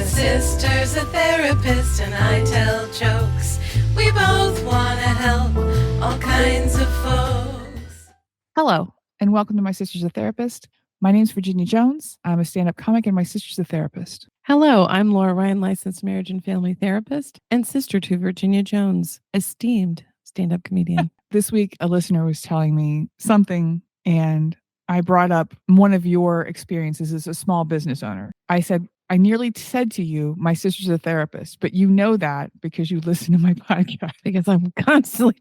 sister's a therapist and I tell jokes. We both want to help all kinds of folks. Hello, and welcome to My Sister's a Therapist. My name's Virginia Jones. I'm a stand-up comic and my sister's a therapist. Hello, I'm Laura Ryan, licensed marriage and family therapist and sister to Virginia Jones, esteemed stand-up comedian. This week, a listener was telling me something, and I brought up one of your experiences as a small business owner. I said, I nearly said to you, my sister's a therapist, but you know that because you listen to my podcast. Because I'm constantly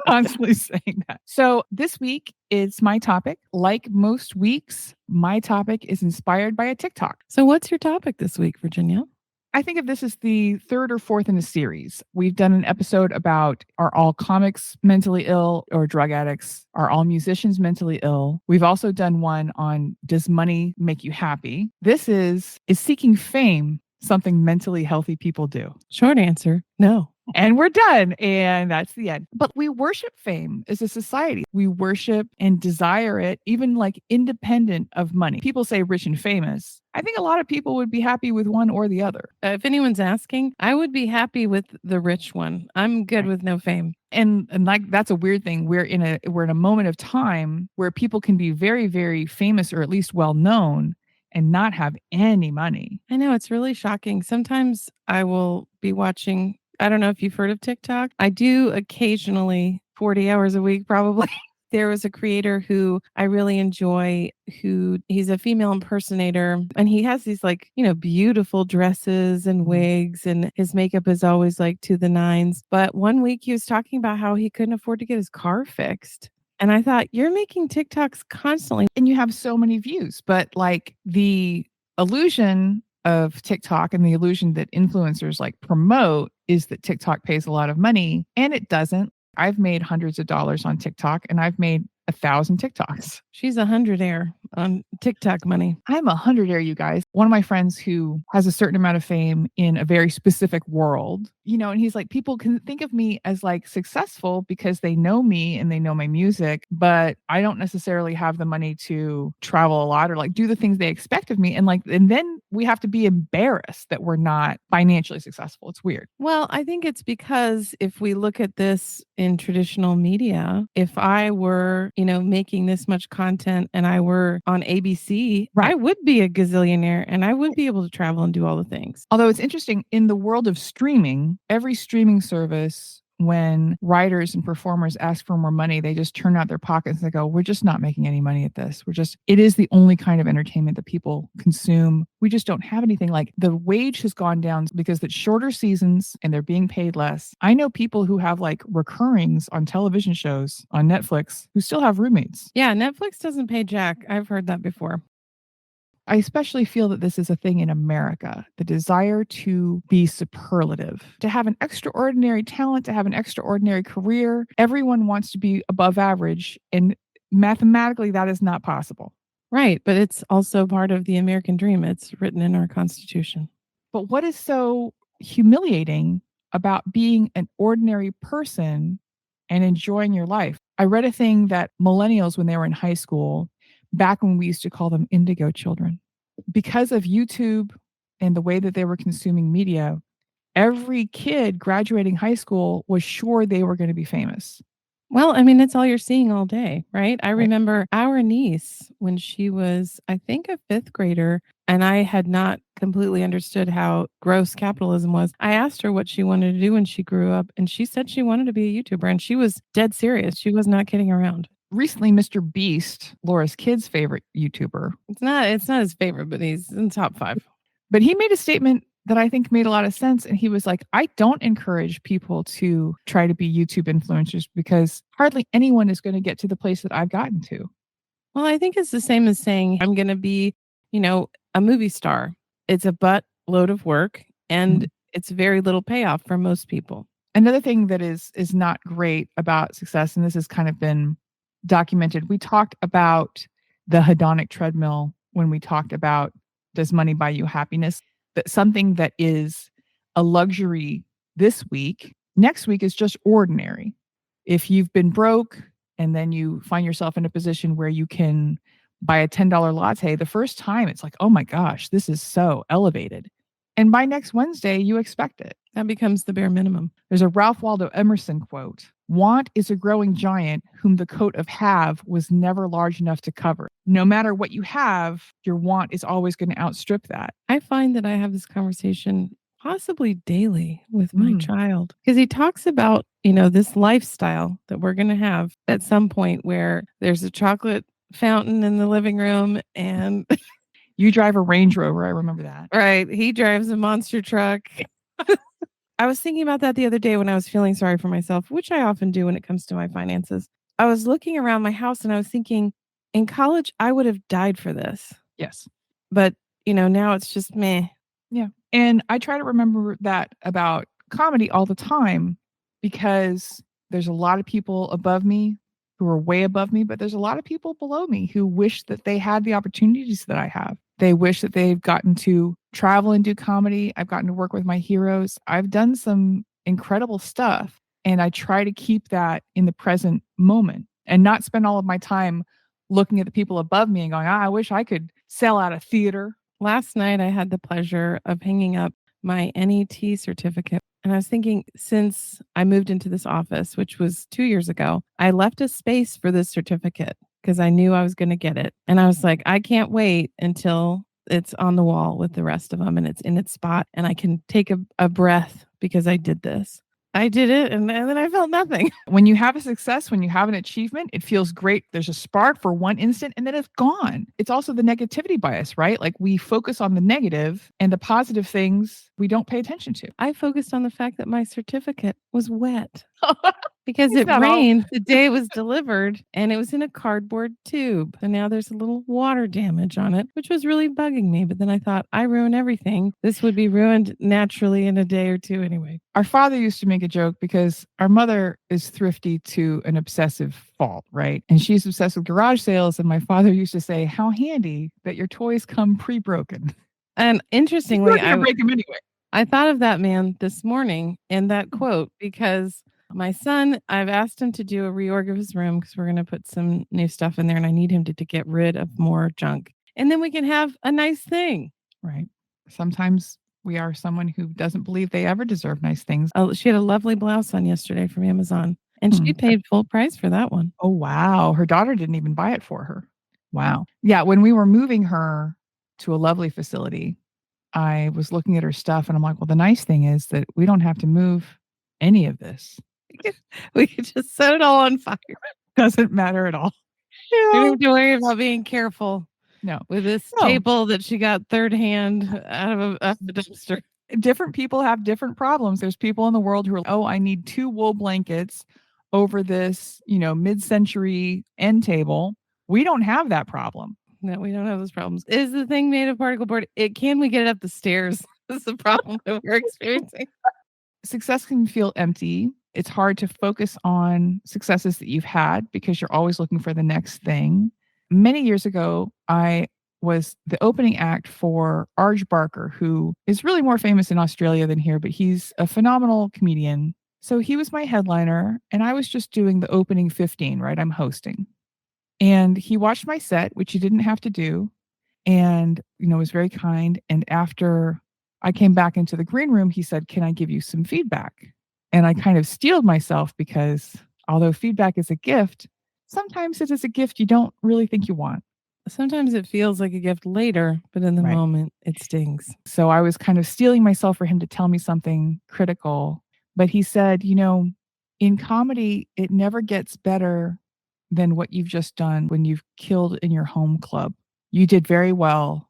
constantly saying that. So this week is my topic. Like most weeks, my topic is inspired by a TikTok. So what's your topic this week, Virginia? I think of this as the third or fourth in the series. We've done an episode about are all comics mentally ill or drug addicts? Are all musicians mentally ill? We've also done one on does money make you happy? This is seeking fame something mentally healthy people do? Short answer, no. And we're done. And that's the end. But we worship fame as a society. We worship and desire it, even like independent of money. People say rich and famous. I think a lot of people would be happy with one or the other. If anyone's asking, I would be happy with the rich one. I'm good with no fame. And like that's a weird thing. We're in a moment of time where people can be very, very famous or at least well known and not have any money. I know, it's really shocking. Sometimes I will be watching, I don't know if you've heard of TikTok. I do occasionally, 40 hours a week probably. There was a creator who I really enjoy, he's a female impersonator, and he has these beautiful dresses and wigs, and his makeup is always like to the nines. But one week he was talking about how he couldn't afford to get his car fixed. And I thought, you're making TikToks constantly and you have so many views, but like the illusion of TikTok and the illusion that influencers like promote is that TikTok pays a lot of money, and it doesn't. I've made hundreds of dollars on TikTok, and I've made 1,000 TikToks. She's 100-aire on TikTok money. I'm 100-aire, you guys. One of my friends who has a certain amount of fame in a very specific world, and he's like, people can think of me as like successful because they know me and they know my music, but I don't necessarily have the money to travel a lot or like do the things they expect of me. And then we have to be embarrassed that we're not financially successful. It's weird. Well, I think it's because if we look at this in traditional media, if I were, making this much content and I were on ABC, right, I would be a gazillionaire and I would be able to travel and do all the things. Although it's interesting, in the world of streaming, every streaming service, when writers and performers ask for more money, they just turn out their pockets and they go, we're just not making any money at this. It is the only kind of entertainment that people consume. We just don't have anything. Like the wage has gone down because it's shorter seasons and they're being paid less. I know people who have like recurrings on television shows on Netflix who still have roommates. Yeah, Netflix doesn't pay jack. I've heard that before. I especially feel that this is a thing in America, the desire to be superlative, to have an extraordinary talent, to have an extraordinary career. Everyone wants to be above average, and mathematically that is not possible. Right, but it's also part of the American dream. It's written in our Constitution. But what is so humiliating about being an ordinary person and enjoying your life? I read a thing that millennials, when they were in high school, back when we used to call them indigo children, because of YouTube and the way that they were consuming media, every kid graduating high school was sure they were going to be famous. Well, I mean, it's all you're seeing all day, right? I remember our niece when she was, I think, a fifth grader, and I had not completely understood how gross capitalism was. I asked her what she wanted to do when she grew up, and she said she wanted to be a YouTuber, and she was dead serious. She was not kidding around. Recently, Mr. Beast, Laura's kid's favorite YouTuber. It's not his favorite, but he's in top 5. But he made a statement that I think made a lot of sense. And he was like, I don't encourage people to try to be YouTube influencers because hardly anyone is going to get to the place that I've gotten to. Well, I think it's the same as saying I'm going to be, a movie star. It's a buttload of work and it's very little payoff for most people. Another thing that is not great about success, and this has kind of been documented. We talked about the hedonic treadmill when we talked about does money buy you happiness? That something that is a luxury this week, next week is just ordinary. If you've been broke and then you find yourself in a position where you can buy a $10 latte, the first time it's like, oh my gosh, this is so elevated. And by next Wednesday, you expect it. That becomes the bare minimum. There's a Ralph Waldo Emerson quote. Want is a growing giant whom the coat of have was never large enough to cover. No matter what you have, your want is always going to outstrip that. I find that I have this conversation possibly daily with my child because he talks about, this lifestyle that we're going to have at some point where there's a chocolate fountain in the living room and you drive a Range Rover. I remember that. Right. He drives a monster truck. I was thinking about that the other day when I was feeling sorry for myself, which I often do when it comes to my finances. I was looking around my house and I was thinking, in college, I would have died for this. Yes. But, now it's just meh. Yeah. And I try to remember that about comedy all the time because there's a lot of people above me who are way above me, but there's a lot of people below me who wish that they had the opportunities that I have. They wish that they've gotten to travel and do comedy. I've gotten to work with my heroes. I've done some incredible stuff. And I try to keep that in the present moment and not spend all of my time looking at the people above me and going, I wish I could sell out a theater. Last night, I had the pleasure of hanging up my NET certificate. And I was thinking, since I moved into this office, which was 2 years ago, I left a space for this certificate because I knew I was going to get it. And I was like, I can't wait until it's on the wall with the rest of them and it's in its spot and I can take a breath because I did this. I did it and then I felt nothing. When you have a success, when you have an achievement, it feels great. There's a spark for one instant and then it's gone. It's also the negativity bias, right? Like we focus on the negative and the positive things we don't pay attention to. I focused on the fact that my certificate was wet because it rained the day it was delivered and it was in a cardboard tube. And now there's a little water damage on it, which was really bugging me. But then I thought, I ruin everything. This would be ruined naturally in a day or two anyway. Our father used to make a joke because our mother is thrifty to an obsessive fault, right? And she's obsessed with garage sales. And my father used to say, how handy that your toys come pre-broken. And interestingly, I break them anyway. I thought of that man this morning in that quote because my son, I've asked him to do a reorg of his room because we're going to put some new stuff in there and I need him to get rid of more junk. And then we can have a nice thing. Right. Sometimes we are someone who doesn't believe they ever deserve nice things. She had a lovely blouse on yesterday from Amazon and she paid full price for that one. Oh, wow. Her daughter didn't even buy it for her. Wow. Yeah. When we were moving her to a lovely facility, I was looking at her stuff and I'm like, well, the nice thing is that we don't have to move any of this. We could just set it all on fire. Doesn't matter at all. We don't have to worry about being careful. No. With this table that she got third hand out of a dumpster. Different people have different problems. There's people in the world who are like, oh, I need 2 wool blankets over this, mid-century end table. We don't have that problem. No, we don't have those problems. Is the thing made of particle board? Can we get it up the stairs? That's the problem that we're experiencing. Success can feel empty. It's hard to focus on successes that you've had because you're always looking for the next thing. Many years ago, I was the opening act for Arj Barker, who is really more famous in Australia than here, but he's a phenomenal comedian. So he was my headliner and I was just doing the opening 15, right? I'm hosting. And he watched my set, which he didn't have to do, and, was very kind. And after I came back into the green room, he said, can I give you some feedback? And I kind of steeled myself because although feedback is a gift, sometimes it is a gift you don't really think you want. Sometimes it feels like a gift later, but in the moment, it stings. So I was kind of steeling myself for him to tell me something critical. But he said, in comedy, it never gets better than what you've just done when you've killed in your home club. You did very well.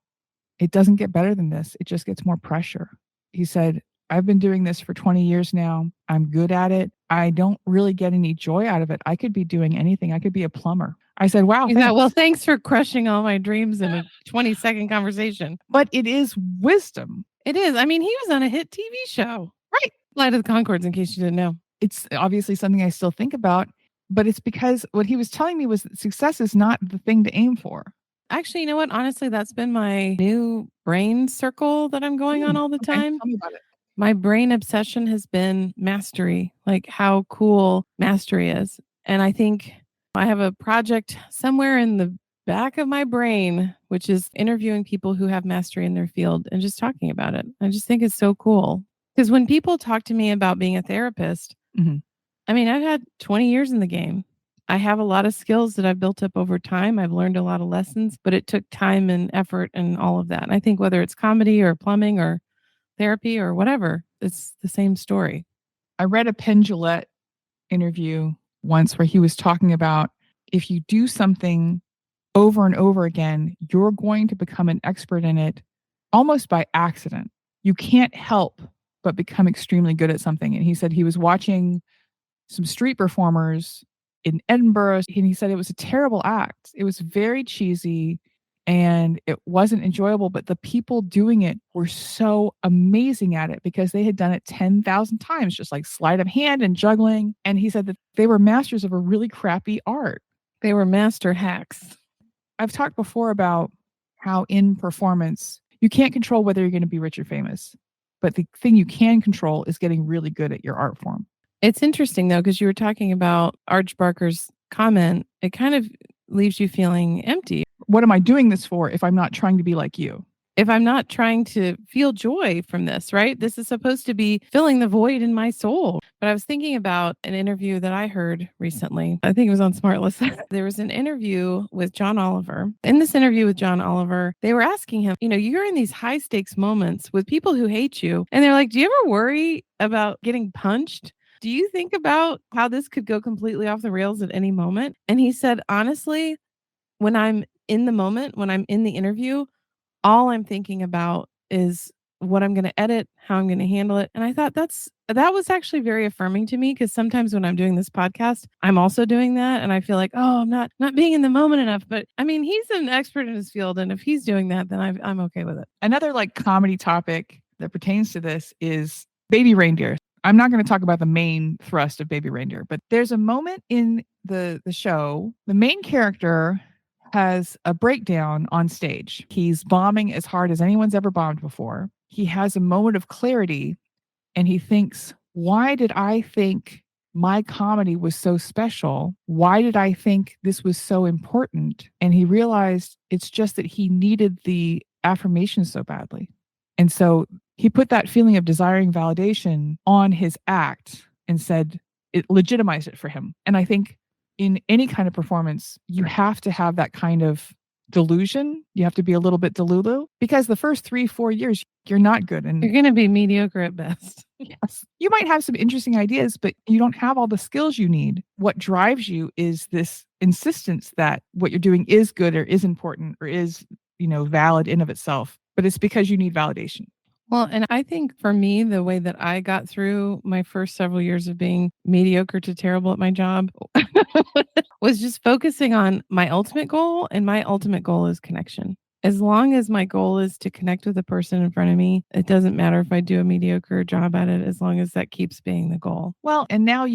It doesn't get better than this. It just gets more pressure. He said, I've been doing this for 20 years now. I'm good at it. I don't really get any joy out of it. I could be doing anything. I could be a plumber. I said, wow. Well, thanks for crushing all my dreams in a 20-second conversation. But it is wisdom. It is. I mean, he was on a hit TV show. Right. Flight of the Conchords, in case you didn't know. It's obviously something I still think about. But it's because what he was telling me was that success is not the thing to aim for. Actually, you know what? Honestly, that's been my new brain circle that I'm going on all the time. Tell me about it. My brain obsession has been mastery, like how cool mastery is. And I think I have a project somewhere in the back of my brain, which is interviewing people who have mastery in their field and just talking about it. I just think it's so cool. Because when people talk to me about being a therapist, Mhm. I mean, I've had 20 years in the game. I have a lot of skills that I've built up over time. I've learned a lot of lessons, but it took time and effort and all of that. And I think whether it's comedy or plumbing or therapy or whatever, it's the same story. I read a Penn Jillette interview once where he was talking about if you do something over and over again, you're going to become an expert in it almost by accident. You can't help but become extremely good at something. And he said he was watching some street performers in Edinburgh, and he said it was a terrible act. It was very cheesy and it wasn't enjoyable, but the people doing it were so amazing at it because they had done it 10,000 times, just like sleight of hand and juggling. And he said that they were masters of a really crappy art. They were master hacks. I've talked before about how in performance, you can't control whether you're going to be rich or famous, but the thing you can control is getting really good at your art form. It's interesting though, because you were talking about Arch Barker's comment. It kind of leaves you feeling empty. What am I doing this for if I'm not trying to be like you? If I'm not trying to feel joy from this, right? This is supposed to be filling the void in my soul. But I was thinking about an interview that I heard recently. I think it was on Smartless. There was an interview with John Oliver. In this interview with John Oliver, they were asking him, you're in these high stakes moments with people who hate you. And they're like, do you ever worry about getting punched? Do you think about how this could go completely off the rails at any moment? And he said, honestly, when I'm in the moment, when I'm in the interview, all I'm thinking about is what I'm going to edit, how I'm going to handle it. And I thought that was actually very affirming to me, because sometimes when I'm doing this podcast, I'm also doing that. And I feel like, oh, I'm not being in the moment enough. But I mean, he's an expert in his field. And if he's doing that, then I'm okay with it. Another comedy topic that pertains to this is baby reindeer. I'm not going to talk about the main thrust of Baby Reindeer, but there's a moment in the show, the main character has a breakdown on stage. He's bombing as hard as anyone's ever bombed before. He has a moment of clarity and he thinks, why did I think my comedy was so special? Why did I think this was so important? And he realized it's just that he needed the affirmation so badly. And so he put that feeling of desiring validation on his act and said it legitimized it for him. And I think in any kind of performance, you have to have that kind of delusion. You have to be a little bit delulu, because the first 3-4 years, you're not good. And you're going to be mediocre at best. Yes. You might have some interesting ideas, but you don't have all the skills you need. What drives you is this insistence that what you're doing is good or is important or is, valid in of itself. But it's because you need validation. Well, and I think for me, the way that I got through my first several years of being mediocre to terrible at my job was just focusing on my ultimate goal. And my ultimate goal is connection. As long as my goal is to connect with the person in front of me, it doesn't matter if I do a mediocre job at it, as long as that keeps being the goal. Well, and now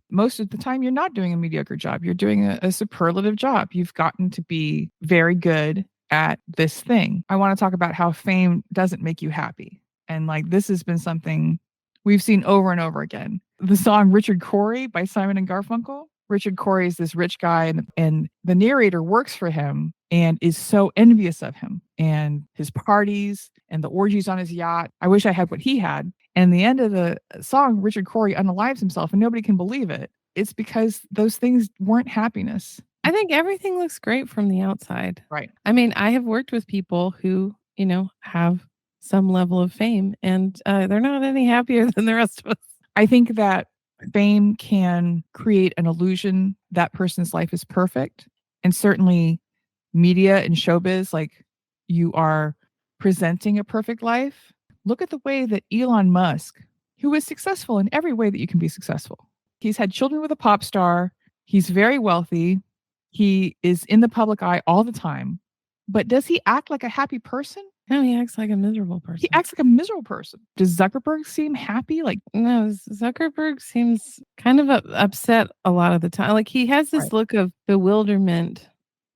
most of the time you're not doing a mediocre job. You're doing a superlative job. You've gotten to be very good at this thing. I want to talk about how fame doesn't make you happy. And this has been something we've seen over and over again. The song Richard Cory by Simon and Garfunkel. Richard Cory is this rich guy and the narrator works for him and is so envious of him and his parties and the orgies on his yacht. I wish I had what he had. And the end of the song, Richard Cory unalives himself and nobody can believe it. It's because those things weren't happiness. I think everything looks great from the outside. Right. I mean, I have worked with people who, have some level of fame and they're not any happier than the rest of us. I think that fame can create an illusion that person's life is perfect. And certainly media and showbiz, you are presenting a perfect life. Look at the way that Elon Musk, who is successful in every way that you can be successful. He's had children with a pop star. He's very wealthy. He is in the public eye all the time. But does he act like a happy person? No, he acts like a miserable person. He acts like a miserable person. Does Zuckerberg seem happy? No, Zuckerberg seems kind of upset a lot of the time. He has this look of bewilderment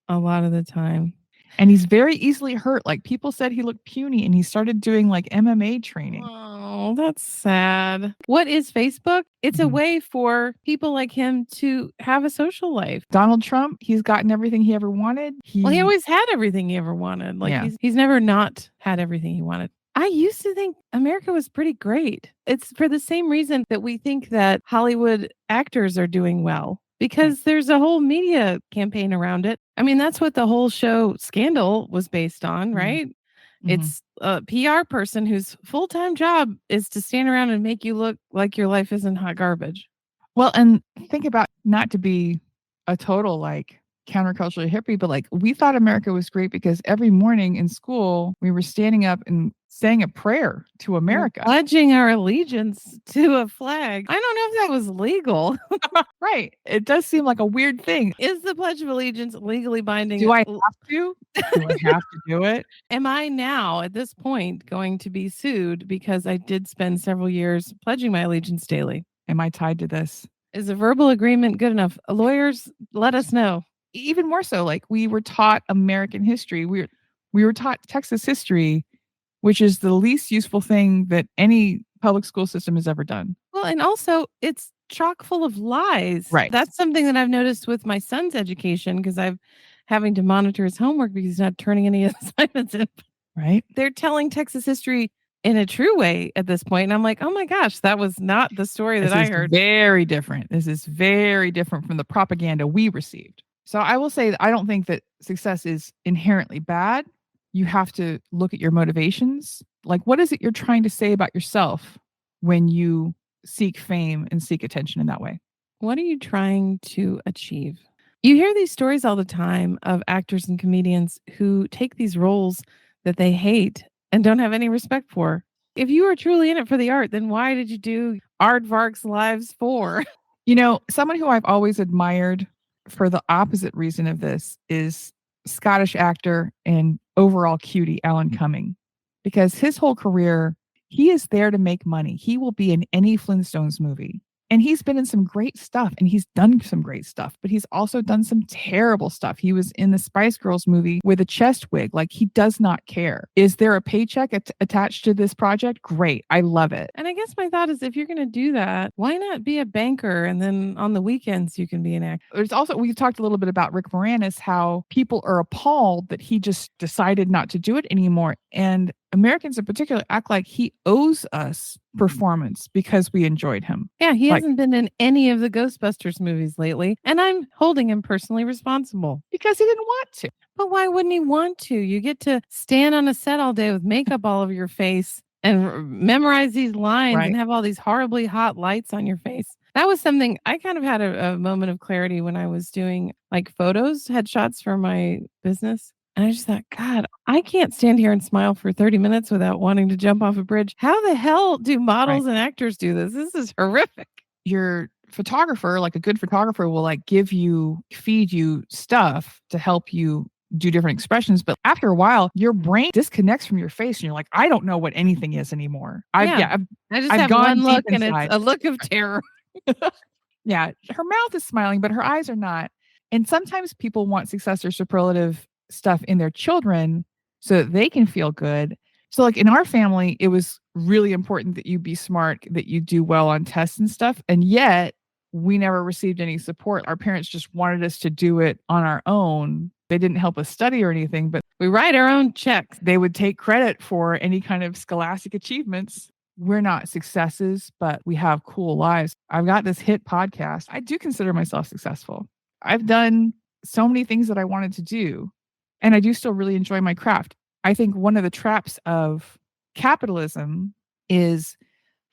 a lot of the time. And he's very easily hurt. People said he looked puny and he started doing MMA training. Oh, Oh, that's sad. What is Facebook? It's a Mhm. way for people like him to have a social life. Donald Trump, he's gotten everything he ever wanted. Well, he always had everything he ever wanted. Like Yeah. he's never not had everything he wanted. I used to think America was pretty great. It's for the same reason that we think that Hollywood actors are doing well because there's a whole media campaign around it. I mean, that's what the whole show Scandal was based on, Mhm. right? Mhm. It's a PR person whose full-time job is to stand around and make you look like your life isn't hot garbage. Well, and think about, not to be a total like countercultural hippie, but like we thought America was great because every morning in school we were standing up and saying a prayer to We're America. pledging our allegiance to a flag. I don't know if that was legal. Right. It does seem like a weird thing. Is the Pledge of Allegiance legally binding? Do I have to? Do I have to do it? Am I now at this point going to be sued because I did spend several years pledging my allegiance daily? Am I tied to this? Is a verbal agreement good enough? Lawyers, let us know. Even more so, like we were taught American history. We were taught Texas history, which is the least useful thing that any public school system has ever done. Well, and also it's chock full of lies. Right. That's something that I've noticed with my son's education because I'm having to monitor his homework because he's not turning any assignments in. Right. They're telling Texas history in a true way at this point. And I'm like, oh my gosh, that was not the story that I heard. Very different. This is very different from the propaganda we received. So I will say that I don't think that success is inherently bad. You have to look at your motivations. Like, what is it you're trying to say about yourself when you seek fame and seek attention in that way? What are you trying to achieve? You hear these stories all the time of actors and comedians who take these roles that they hate and don't have any respect for. If you were truly in it for the art, then why did you do Aardvark's Lives 4? You know, someone who I've always admired for the opposite reason of this is Scottish actor and overall cutie Alan Cumming, because his whole career, he is there to make money. He will be in any Flintstones movie. And he's been in some great stuff and he's done some great stuff, but he's also done some terrible stuff. He was in the Spice Girls movie with a chest wig. Like, he does not care. Is there a paycheck attached to this project? Great. I love it. And I guess my thought is if you're going to do that, why not be a banker and then on the weekends you can be an actor? There's also, we talked a little bit about Rick Moranis, how people are appalled that he just decided not to do it anymore. And Americans in particular act like he owes us performance because we enjoyed him. Yeah, he hasn't been in any of the Ghostbusters movies lately, and I'm holding him personally responsible. Because he didn't want to. But why wouldn't he want to? You get to stand on a set all day with makeup all over your face and memorize these lines and have all these horribly hot lights on your face. That was something I kind of had a moment of clarity when I was doing like photos, headshots for my business. And I just thought, God, I can't stand here and smile for 30 minutes without wanting to jump off a bridge. How the hell do models and actors do this? This is horrific. Your photographer, like a good photographer, will like feed you stuff to help you do different expressions. But after a while, your brain disconnects from your face and you're like, I don't know what anything is anymore. I just have one look and it's a look of terror. Yeah. Her mouth is smiling, but her eyes are not. And sometimes people want success or superlative stuff in their children so that they can feel good. So like in our family, it was really important that you be smart, that you do well on tests and stuff. And yet we never received any support. Our parents just wanted us to do it on our own. They didn't help us study or anything, but we write our own checks. They would take credit for any kind of scholastic achievements. We're not successes, but we have cool lives. I've got this hit podcast. I do consider myself successful. I've done so many things that I wanted to do. And I do still really enjoy my craft. I think one of the traps of capitalism is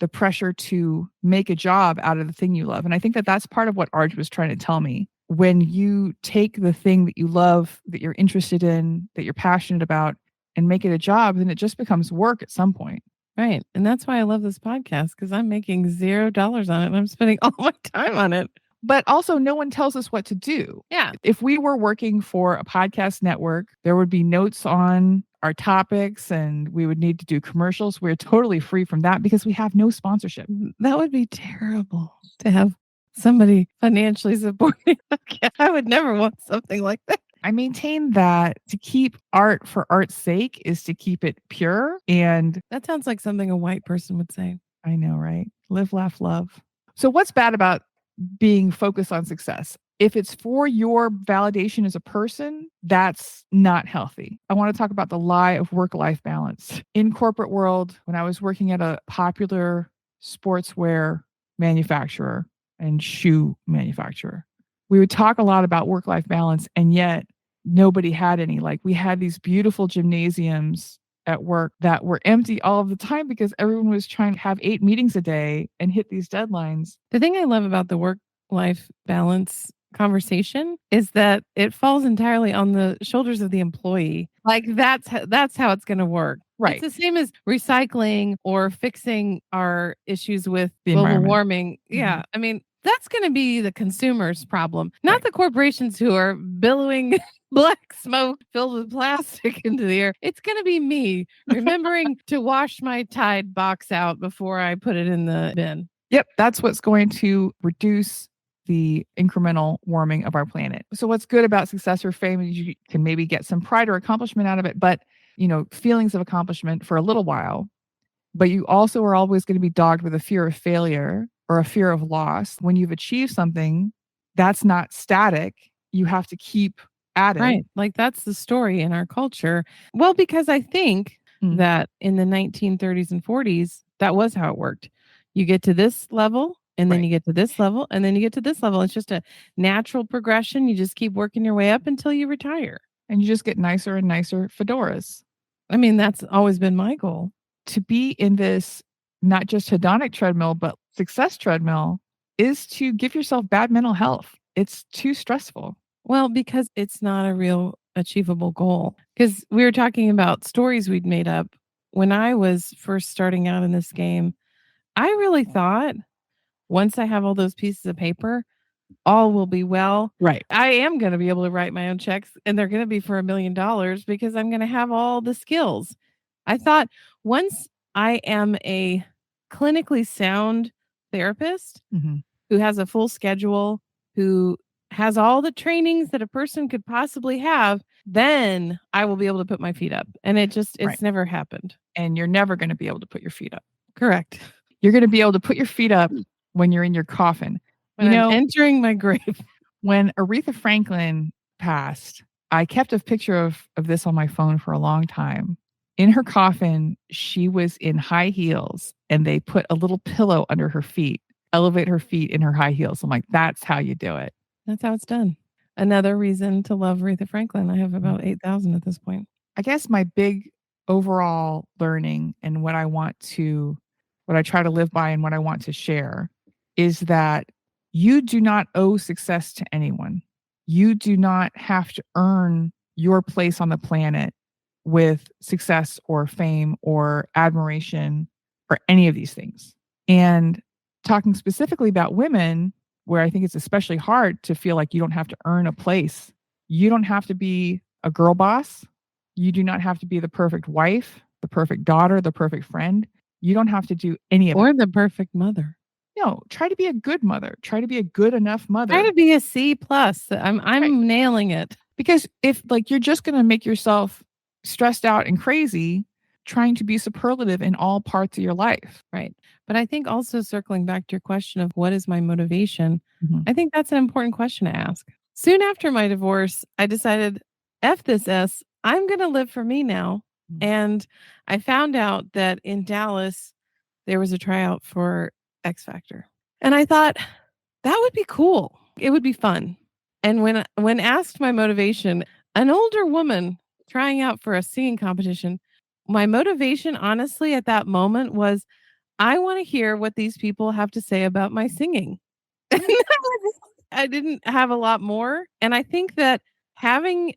the pressure to make a job out of the thing you love. And I think that that's part of what Arj was trying to tell me. When you take the thing that you love, that you're interested in, that you're passionate about, and make it a job, then it just becomes work at some point. Right. And that's why I love this podcast, because I'm making $0 on it and I'm spending all my time on it. But also, no one tells us what to do. Yeah. If we were working for a podcast network, there would be notes on our topics and we would need to do commercials. We're totally free from that because we have no sponsorship. That would be terrible to have somebody financially supporting. I would never want something like that. I maintain that to keep art for art's sake is to keep it pure. And that sounds like something a white person would say. I know, right? Live, laugh, love. So what's bad about being focused on success? If it's for your validation as a person, that's not healthy. I want to talk about the lie of work-life balance. In corporate world, when I was working at a popular sportswear manufacturer and shoe manufacturer, we would talk a lot about work-life balance, and yet nobody had any. Like, we had these beautiful gymnasiums at work that were empty all of the time because everyone was trying to have 8 meetings a day and hit these deadlines. The thing I love about the work life balance conversation is that it falls entirely on the shoulders of the employee. Like that's how it's going to work. Right. It's the same as recycling or fixing our issues with The global environment. warming. Yeah. I mean, that's going to be the consumer's problem, not Right. the corporations who are billowing black smoke filled with plastic into the air. It's going to be me remembering to wash my Tide box out before I put it in the bin. Yep, that's what's going to reduce the incremental warming of our planet. So what's good about success or fame is you can maybe get some pride or accomplishment out of it, but feelings of accomplishment for a little while. But you also are always going to be dogged with a fear of failure or a fear of loss. When you've achieved something, that's not static. You have to keep at it. Right. Like that's the story in our culture. Well, because I think that in the 1930s and 40s, that was how it worked. You get to this level and then you get to this level and then you get to this level. It's just a natural progression. You just keep working your way up until you retire. And you just get nicer and nicer fedoras. I mean, that's always been my goal. To be in this not just hedonic treadmill, but success treadmill is to give yourself bad mental health. It's too stressful. Well, because it's not a real achievable goal. Because we were talking about stories we'd made up. When I was first starting out in this game, I really thought once I have all those pieces of paper, all will be well. Right. I am going to be able to write my own checks and they're going to be for $1 million because I'm going to have all the skills. I thought once I am a clinically sound therapist who has a full schedule, who has all the trainings that a person could possibly have, then I will be able to put my feet up. And it's never happened. And you're never going to be able to put your feet up. Correct. You're going to be able to put your feet up when you're in your coffin. When I'm entering my grave. When Aretha Franklin passed, I kept a picture of this on my phone for a long time. In her coffin, she was in high heels and they put a little pillow under her feet, elevate her feet in her high heels. I'm like, that's how you do it. That's how it's done. Another reason to love Aretha Franklin. I have about 8,000 at this point. I guess my big overall learning and what I try to live by and what I want to share is that you do not owe success to anyone. You do not have to earn your place on the planet with success or fame or admiration or any of these things. And talking specifically about women, where I think it's especially hard to feel like you don't have to earn a place. You don't have to be a girl boss. You do not have to be the perfect wife, the perfect daughter, the perfect friend. You don't have to do any of it. Or the perfect mother. No, try to be a good mother. Try to be a good enough mother. Try to be a C+. I'm nailing it. Because if you're just going to make yourself stressed out and crazy trying to be superlative in all parts of your life. Right. But I think also circling back to your question of what is my motivation, I think that's an important question to ask. Soon after my divorce, I decided, F this S, I'm going to live for me now. And I found out that in Dallas, there was a tryout for X Factor. And I thought that would be cool. It would be fun. And when asked my motivation, an older woman trying out for a singing competition, my motivation, honestly, at that moment was, I want to hear what these people have to say about my singing. I didn't have a lot more. And I think that having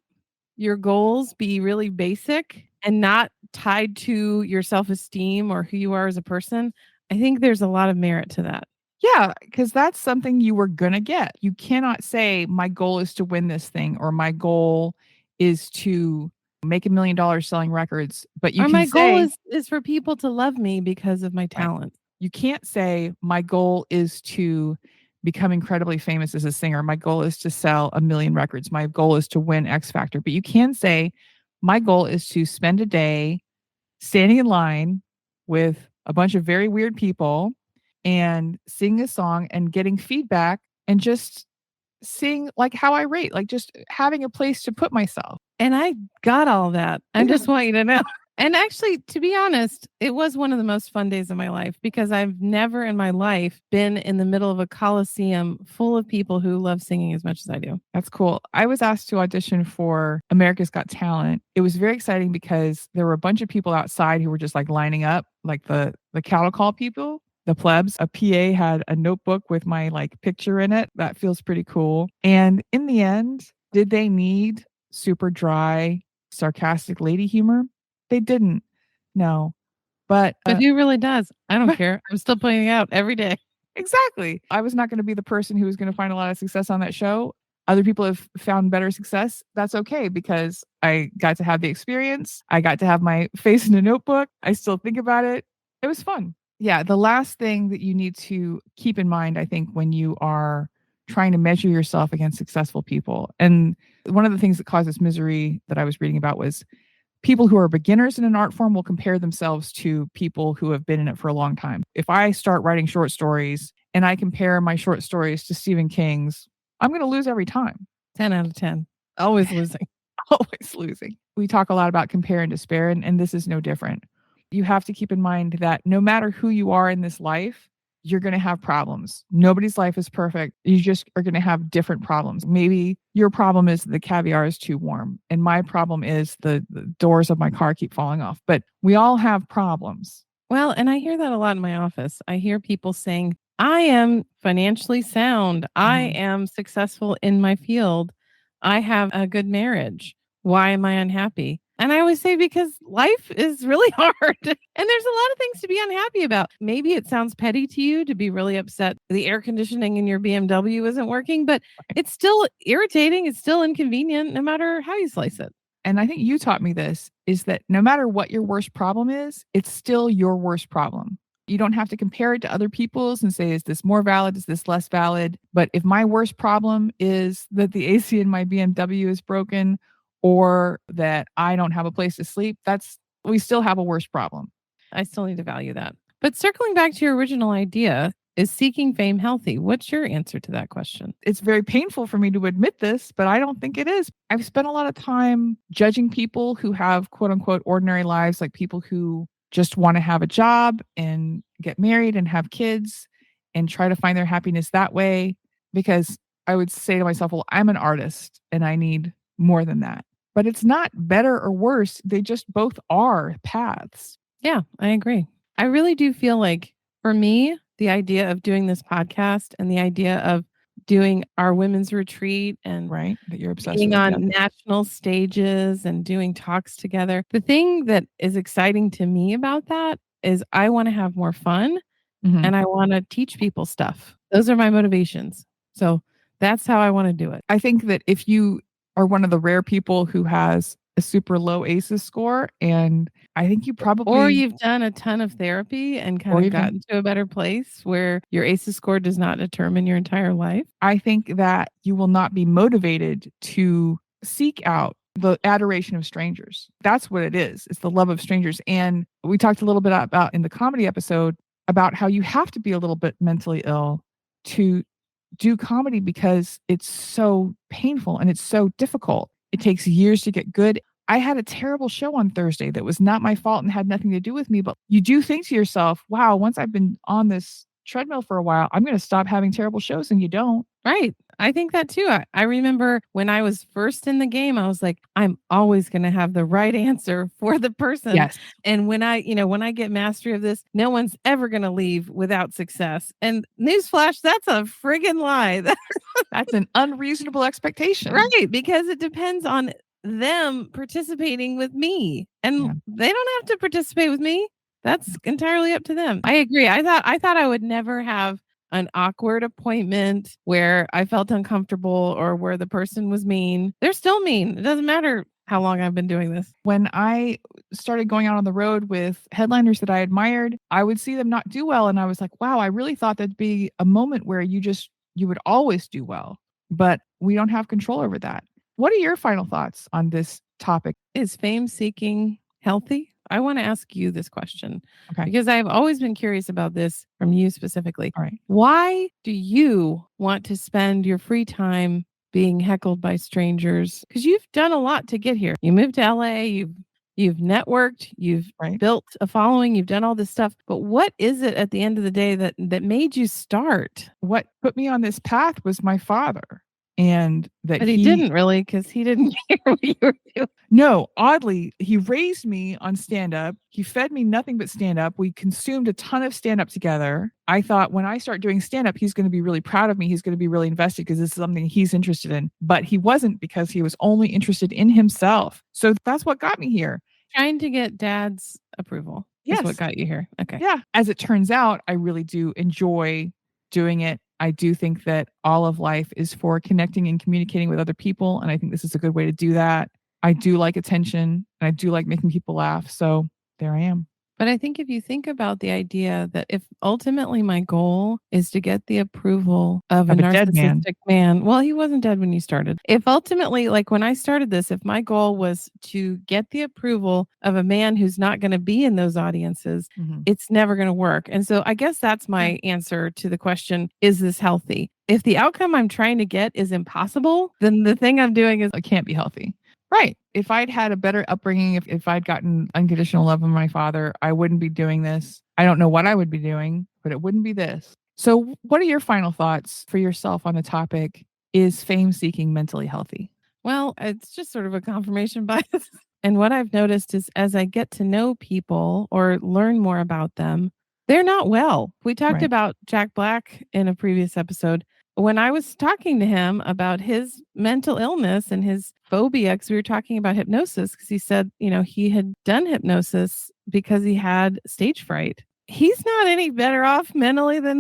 your goals be really basic and not tied to your self-esteem or who you are as a person, I think there's a lot of merit to that. Yeah, because that's something you were going to get. You cannot say, my goal is to win this thing, or my goal is to make $1 million selling records. But you or can my goal say, is for people to love me because of my talent. You can't say, my goal is to become incredibly famous as a singer. My goal is to sell 1 million records. My goal is to win X Factor. But you can say, my goal is to spend a day standing in line with a bunch of very weird people and singing a song and getting feedback and just seeing like how I rate, like just having a place to put myself. And I got all that. I just want you to know. And actually, to be honest, it was one of the most fun days of my life because I've never in my life been in the middle of a coliseum full of people who love singing as much as I do. That's cool. I was asked to audition for America's Got Talent. It was very exciting because there were a bunch of people outside who were just like lining up, like the cattle call people, the plebs. A PA had a notebook with my like picture in it. That feels pretty cool. And in the end, did they need super dry, sarcastic lady humor? They didn't. No. But who really does? I don't care. I'm still putting it out every day. Exactly. I was not going to be the person who was going to find a lot of success on that show. Other people have found better success. That's okay because I got to have the experience. I got to have my face in a notebook. I still think about it. It was fun. Yeah. The last thing that you need to keep in mind, I think, when you are trying to measure yourself against successful people, and one of the things that causes misery that I was reading about was people who are beginners in an art form will compare themselves to people who have been in it for a long time. If I start writing short stories and I compare my short stories to Stephen King's, I'm going to lose every time. 10 out of 10. Always losing. Always losing. We talk a lot about compare and despair, and this is no different. You have to keep in mind that no matter who you are in this life, you're going to have problems. Nobody's life is perfect. You just are going to have different problems. Maybe your problem is the caviar is too warm. And my problem is the doors of my car keep falling off. But we all have problems. Well, and I hear that a lot in my office. I hear people saying, I am financially sound. I am successful in my field. I have a good marriage. Why am I unhappy? And I always say, because life is really hard and there's a lot of things to be unhappy about. Maybe it sounds petty to you to be really upset the air conditioning in your BMW isn't working, but it's still irritating. It's still inconvenient, no matter how you slice it. And I think you taught me this, is that no matter what your worst problem is, it's still your worst problem. You don't have to compare it to other people's and say, is this more valid? Is this less valid? But if my worst problem is that the AC in my BMW is broken, or that I don't have a place to sleep, we still have a worse problem. I still need to value that. But circling back to your original idea, is seeking fame healthy? What's your answer to that question? It's very painful for me to admit this, but I don't think it is. I've spent a lot of time judging people who have quote unquote ordinary lives, like people who just want to have a job and get married and have kids and try to find their happiness that way. Because I would say to myself, well, I'm an artist and I need more than that. But it's not better or worse. They just both are paths. Yeah, I agree. I really do feel like for me, the idea of doing this podcast and the idea of doing our women's retreat and that you're obsessed being with, on national stages and doing talks together. The thing that is exciting to me about that is I want to have more fun and I want to teach people stuff. Those are my motivations. So that's how I want to do it. I think that if you are one of the rare people who has a super low ACEs score, and I think you probably... Or you've done a ton of therapy and kind of gotten to a better place where your ACEs score does not determine your entire life. I think that you will not be motivated to seek out the adoration of strangers. That's what it is. It's the love of strangers. And we talked a little bit about in the comedy episode about how you have to be a little bit mentally ill to do comedy because it's so painful and it's so difficult. It takes years to get good. I had a terrible show on Thursday that was not my fault and had nothing to do with me, but you do think to yourself, wow, once I've been on this treadmill for a while, I'm going to stop having terrible shows, and you don't. Right. I think that too. I remember when I was first in the game, I was like, I'm always going to have the right answer for the person. Yes. And when I get mastery of this, no one's ever going to leave without success. And newsflash, that's a friggin' lie. That's an unreasonable expectation. Right. Because it depends on them participating with me. And they don't have to participate with me. That's entirely up to them. I agree. I thought I would never have an awkward appointment where I felt uncomfortable or where the person was mean. They're still mean. It doesn't matter how long I've been doing this. When I started going out on the road with headliners that I admired, I would see them not do well. And I was like, wow, I really thought that'd be a moment where you would always do well, but we don't have control over that. What are your final thoughts on this topic? Is fame seeking healthy? I want to ask you this question Okay. because I've always been curious about this from you specifically. All right. Why do you want to spend your free time being heckled by strangers? Because you've done a lot to get here. You moved to LA, you've networked, you've Right. built a following, you've done all this stuff. But what is it at the end of the day that made you start? What put me on this path was my father. And that But he didn't really, because he didn't care what you were doing. No, oddly, he raised me on stand up. He fed me nothing but stand up. We consumed a ton of stand up together. I thought when I start doing stand up, he's going to be really proud of me. He's going to be really invested because this is something he's interested in. But he wasn't, because he was only interested in himself. So that's what got me here. Trying to get dad's approval is what Yes. got you here. Okay. Yeah. As it turns out, I really do enjoy doing it. I do think that all of life is for connecting and communicating with other people. And I think this is a good way to do that. I do like attention, and I do like making people laugh. So there I am. But I think if you think about the idea that if ultimately my goal is to get the approval of a dead man. narcissistic man, well, he wasn't dead when you started. If ultimately, like when I started this, if my goal was to get the approval of a man who's not going to be in those audiences, it's never going to work. And so I guess that's my answer to the question, is this healthy? If the outcome I'm trying to get is impossible, then the thing I'm doing is It can't be healthy. Right. If I'd had a better upbringing, if I'd gotten unconditional love from my father, I wouldn't be doing this. I don't know what I would be doing, but it wouldn't be this. So what are your final thoughts for yourself on the topic? Is fame seeking mentally healthy? Well, it's just sort of a confirmation bias. And what I've noticed is as I get to know people or learn more about them, they're not well. We talked Right. about Jack Black in a previous episode. When I was talking to him about his mental illness and his phobia, because we were talking about hypnosis, because he said, he had done hypnosis because he had stage fright. He's not any better off mentally than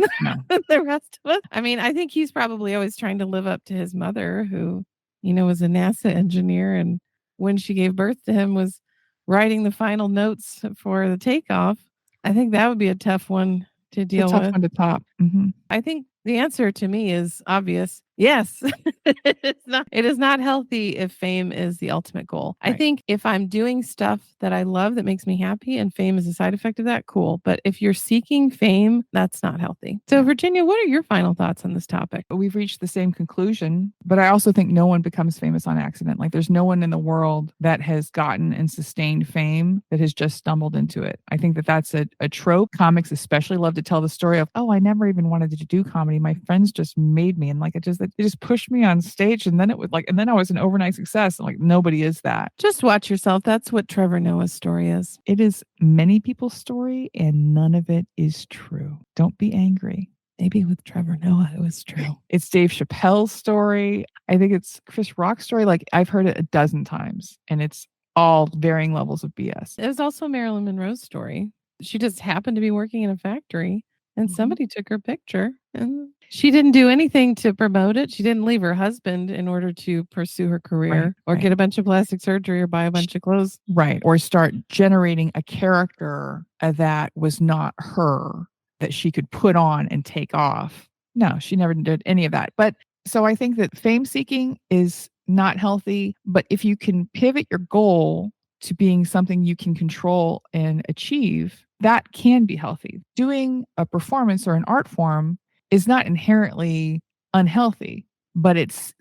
the rest of us. I mean, I think he's probably always trying to live up to his mother, who, was a NASA engineer. And when she gave birth to him, was writing the final notes for the takeoff. I think that would be a tough one to deal It's a tough with. one to top. Mhm. I think the answer to me is obvious. Yes, it is not healthy if fame is the ultimate goal. I Right. think if I'm doing stuff that I love that makes me happy and fame is a side effect of that, cool. But if you're seeking fame, that's not healthy. So, Virginia, what are your final thoughts on this topic? We've reached the same conclusion, but I also think no one becomes famous on accident. Like there's no one in the world that has gotten and sustained fame that has just stumbled into it. I think that that's a trope. Comics especially love to tell the story of, oh, I never even wanted to do comedy. My friends just made me, and like it just pushed me on stage, and then and then I was an overnight success. And like nobody is that. Just watch yourself. That's what Trevor Noah's story is. It is many people's story, and none of it is true. Don't be angry. Maybe with Trevor Noah, it was true. It's Dave Chappelle's story. I think it's Chris Rock's story. Like I've heard it a dozen times, and it's all varying levels of BS. It was also Marilyn Monroe's story. She just happened to be working in a factory, and somebody took her picture, and she didn't do anything to promote it. She didn't leave her husband in order to pursue her career or get a bunch of plastic surgery or buy a bunch of clothes. Right. Or start generating a character that was not her, that she could put on and take off. No, she never did any of that. But so I think that fame seeking is not healthy. But if you can pivot your goal to being something you can control and achieve, that can be healthy. Doing a performance or an art form is not inherently unhealthy, but it's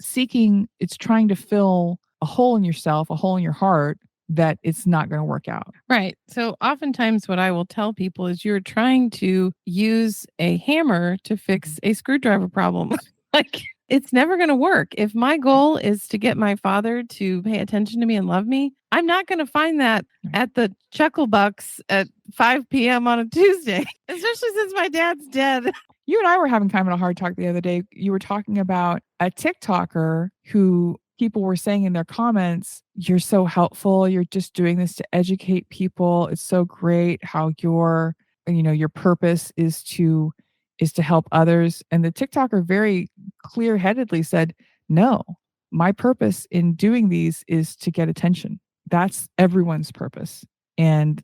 trying to fill a hole in yourself, a hole in your heart that it's not going to work out. Right. So oftentimes what I will tell people is you're trying to use a hammer to fix a screwdriver problem. Like it's never going to work. If my goal is to get my father to pay attention to me and love me, I'm not going to find that at the Chucklebucks at 5 p.m. on a Tuesday, especially since my dad's dead. You and I were having kind of a hard talk the other day. You were talking about a TikToker who people were saying in their comments, you're so helpful. You're just doing this to educate people. It's so great how your purpose is to help others. And the TikToker very clear-headedly said, no, my purpose in doing these is to get attention. That's everyone's purpose. And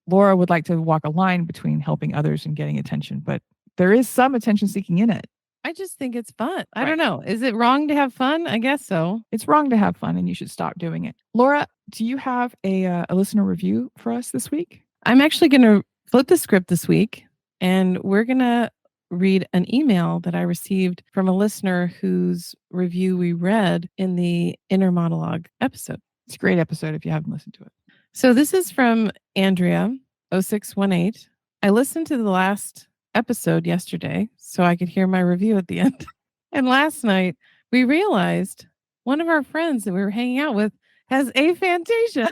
Laura would like to walk a line between helping others and getting attention, but there is some attention seeking in it. I just think it's fun. I don't know. Is it wrong to have fun? I guess so. It's wrong to have fun and you should stop doing it. Laura, do you have a listener review for us this week? I'm actually going to flip the script this week, and we're going to read an email that I received from a listener whose review we read in the Inner Monologue episode. It's a great episode if you haven't listened to it. So this is from Andrea 0618. I listened to the last episode yesterday so I could hear my review at the end. And last night we realized one of our friends that we were hanging out with has aphantasia.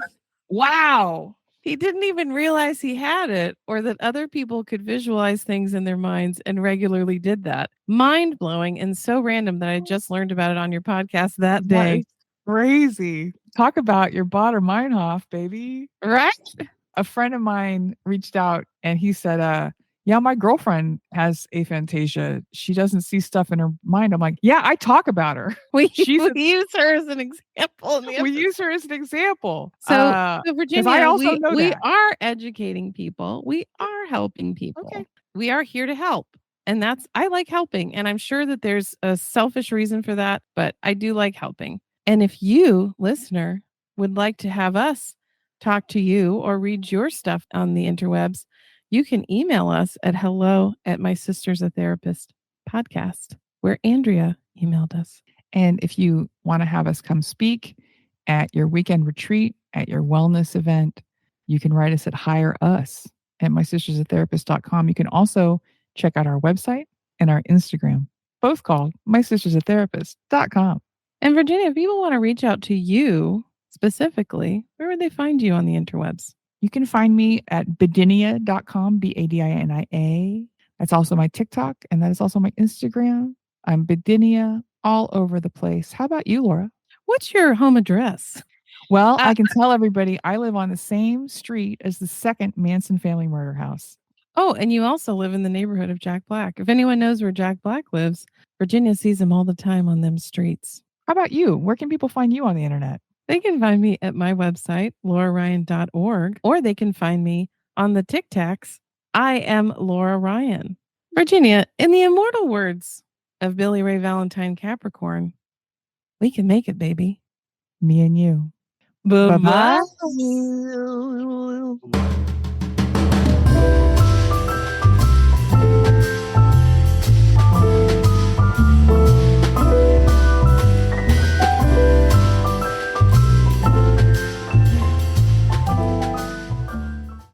Wow. He didn't even realize he had it, or that other people could visualize things in their minds and regularly did that. Mind blowing and so random that I just learned about it on your podcast that day. Crazy. Talk about your Bader Meinhof, baby. Right? A friend of mine reached out and he said, yeah, my girlfriend has aphantasia. She doesn't see stuff in her mind. I'm like, yeah, I talk about her. We use her as an example. We use her as an example. So Virginia, I also know we that. are educating people. We are helping people. Okay. We are here to help. And I like helping. And I'm sure that there's a selfish reason for that, but I do like helping. And if you, listener, would like to have us talk to you or read your stuff on the interwebs, you can email us at hello@mysister'satherapist podcast, where Andrea emailed us. And if you want to have us come speak at your weekend retreat, at your wellness event, you can write us at hireus@mysistersatherapist.com. You can also check out our website and our Instagram, both called mysistersatherapist.com. And Virginia, if people want to reach out to you specifically, where would they find you on the interwebs? You can find me at badinia.com, BADINIA. That's also my TikTok, and that is also my Instagram. I'm Badinia all over the place. How about you, Laura? What's your home address? Well, I can tell everybody I live on the same street as the second Manson family murder house. Oh, and you also live in the neighborhood of Jack Black. If anyone knows where Jack Black lives, Virginia sees him all the time on them streets. How about you? Where can people find you on the internet? They can find me at my website, lauraryan.org, or they can find me on the TikToks. I am Laura Ryan. Virginia, in the immortal words of Billy Ray Valentine Capricorn, we can make it, baby. Me and you. Bye-bye. Bye-bye.